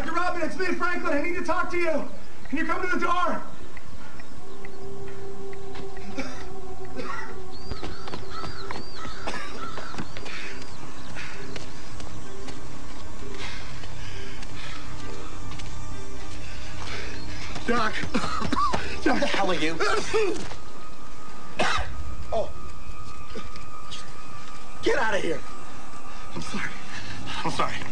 Dr. Robin, it's me, Franklin. I need to talk to you. Can you come to the door? Doc. What the hell are you? Oh. Get out of here. I'm sorry. I'm sorry.